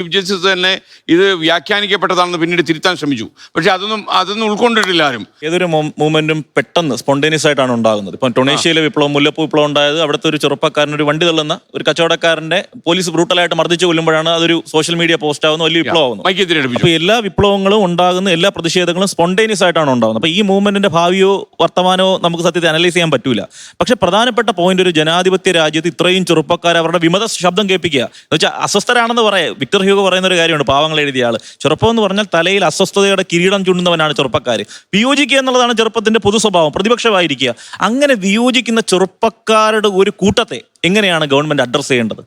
Chief justice തന്നെ ഇത് വ്യാഖ്യാനിക്കപ്പെട്ടതാണെന്ന് പിന്നീട് തിരുത്താൻ ശ്രമിച്ചു. പക്ഷെ അതൊന്നും ഉൾക്കൊണ്ടിട്ടില്ല ആരും. ഏതൊരു മൂവ്മെന്റും പെട്ടെന്ന് സ്പോണ്ടേനിയസ് ആയിട്ടാണ് ഉണ്ടാകുന്നത്. ഇപ്പം ടൊണേഷ്യയിലെ വിപ്ലവം, മുല്ലപ്പൂ വിപ്ലവം ഉണ്ടായത് അവിടുത്തെ ഒരു ചെറുപ്പക്കാരൻ, ഒരു വണ്ടി തള്ളുന്ന ഒരു കച്ചവടക്കാരന്റെ പോലീസ് ബ്രൂട്ടലായിട്ട് മർദ്ദിച്ച് കൊല്ലുമ്പോഴാണ് അതൊരു സോഷ്യൽ മീഡിയ പോസ്റ്റ് ആവുന്ന വലിയ വിപ്ലവമാകുന്നത്. അപ്പോൾ എല്ലാ വിപ്ലവങ്ങളും ഉണ്ടാകുന്ന എല്ലാ പ്രതിഷേധങ്ങളും സ്പോണ്ടേനിയസ് ആയിട്ടാണ് ഉണ്ടാകുന്നത്. അപ്പോൾ ഈ മൂവ്മെന്റിന്റെ ഭാവിയോ വർത്തമാനമോ നമുക്ക് സത്യത്തിൽ അനലൈസ് ചെയ്യാൻ പറ്റൂല. പക്ഷെ പ്രധാനപ്പെട്ട പോയിന്റ്, ഒരു ജനാധിപത്യ രാജ്യത്ത് ഇത്രയും ചെറുപ്പക്കാർ അവരുടെ വിമത ശബ്ദം കേൾപ്പിക്കുക എന്ന് വെച്ചാൽ അസ്വസ്ഥരാണെന്ന് പറയാം. വിക്ടർ ഹ്യൂഗോ പറയുന്ന ഒരു കാര്യമുണ്ട്, പാവങ്ങൾ എഴുതിയ ആള്. ചെറുപ്പം എന്ന് പറഞ്ഞാൽ തലയിൽ അസ്വസ്ഥതയുടെ കിരീടം ചൂണ്ടുന്നവനാണ് ചെറുപ്പക്കാർ. വിയോജിക്കുക എന്നുള്ളതാണ് ചെറുപ്പത്തിന്റെ പൊതു സ്വഭാവം, പ്രതിപക്ഷമായിരിക്കുക. അങ്ങനെ വിയോജിക്കുന്ന ചെറുപ്പക്കാരുടെ ഒരു കൂട്ടത്തെ എങ്ങനെയാണ് ഗവൺമെന്റ് അഡ്രസ് ചെയ്യേണ്ടത്?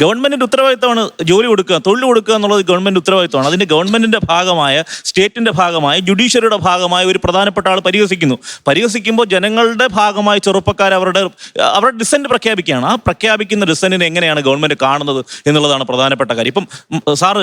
ഗവൺമെന്റിന്റെ ഉത്തരവാദിത്തമാണ് ജോലി കൊടുക്കുക, തൊഴിൽ കൊടുക്കുക എന്നുള്ളത് ഗവൺമെന്റ് ഉത്തരവാദിത്തമാണ്. അതിന്റെ ഗവൺമെന്റിന്റെ ഭാഗമായ, സ്റ്റേറ്റിന്റെ ഭാഗമായ, ജുഡീഷ്യറിയുടെ ഭാഗമായ ഒരു പ്രധാനപ്പെട്ട ആൾ പരിഹസിക്കുമ്പോൾ ജനങ്ങളുടെ ഭാഗമായി ചെറുപ്പക്കാർ അവരുടെ ഡിസന്റ് പ്രഖ്യാപിക്കുകയാണ്. ആ പ്രഖ്യാപിക്കുന്ന ഡിസന്റിനെ എങ്ങനെയാണ് ഗവൺമെന്റ് കാണുന്നത് എന്നുള്ളതാണ് പ്രധാനപ്പെട്ട കാര്യം. ഇപ്പം സാറ്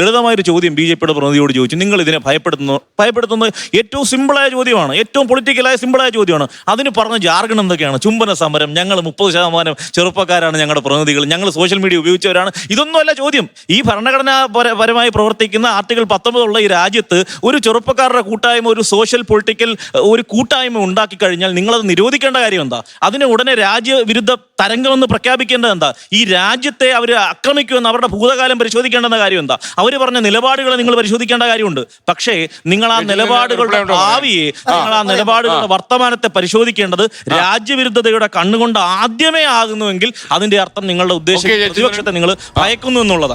ലളിതമായൊരു ചോദ്യം BJPയുടെ പ്രതിനിധിയോട് ചോദിച്ചു, നിങ്ങൾ ഇതിനെ ഭയപ്പെടുത്തുന്നത് ഏറ്റവും സിമ്പിളായ ചോദ്യമാണ്, ഏറ്റവും പൊളിറ്റിക്കലായ സിമ്പിളായ ചോദ്യമാണ്. അതിന് പറഞ്ഞ ജാർഗൺ എന്തൊക്കെയാണ്? ചുംബന സമരം, ഞങ്ങൾ 30% ചെറുപ്പക്കാരാണ് ഞങ്ങളുടെ പ്രതിനിധികൾ, ഞങ്ങൾ സോഷ്യൽ മീഡിയ ഉപയോഗിച്ചവരാണ്. ഇതൊന്നുമല്ല ചോദ്യം. ഈ ഭരണഘടനാപരമായി പ്രവർത്തിക്കുന്ന ആർട്ടിക്കിൾ 19 ഉള്ള ഈ രാജ്യത്ത് ഒരു ചെറുപ്പക്കാരുടെ കൂട്ടായ്മ, ഒരു സോഷ്യൽ പൊളിറ്റിക്കൽ ഒരു കൂട്ടായ്മ ഉണ്ടാക്കി കഴിഞ്ഞാൽ നിങ്ങളത് നിരോധിക്കേണ്ട കാര്യം എന്താ? അതിന് ഉടനെ രാജ്യവിരുദ്ധ തരംഗമെന്ന് പ്രഖ്യാപിക്കേണ്ടത് എന്താ? ഈ രാജ്യത്തെ അവർ ആക്രമിക്കുമെന്ന് അവരുടെ ഭൂതകാലം പരിശോധിക്കേണ്ടെന്ന കാര്യം എന്താ? അവർ പറഞ്ഞ നിലപാടുകളെ നിങ്ങൾ പരിശോധിക്കേണ്ട കാര്യമുണ്ട്. പക്ഷേ നിങ്ങൾ ആ നിലപാടുകളുടെ ഭാവിയെ, നിങ്ങൾ ആ നിലപാടുകളുടെ വർത്തമാനത്തെ പരിശോധിക്കേണ്ടത് രാജ്യവിരുദ്ധതയുടെ കണ്ണുകൊണ്ട് ആദ്യമേ ആകുന്നുവെങ്കിൽ അതിന്റെ അർത്ഥം നിങ്ങളുടെ ഉദ്ദേശം പ്രതിപക്ഷത്തെ നിങ്ങൾ ഭയക്കുന്നു എന്നുള്ളതാണ്.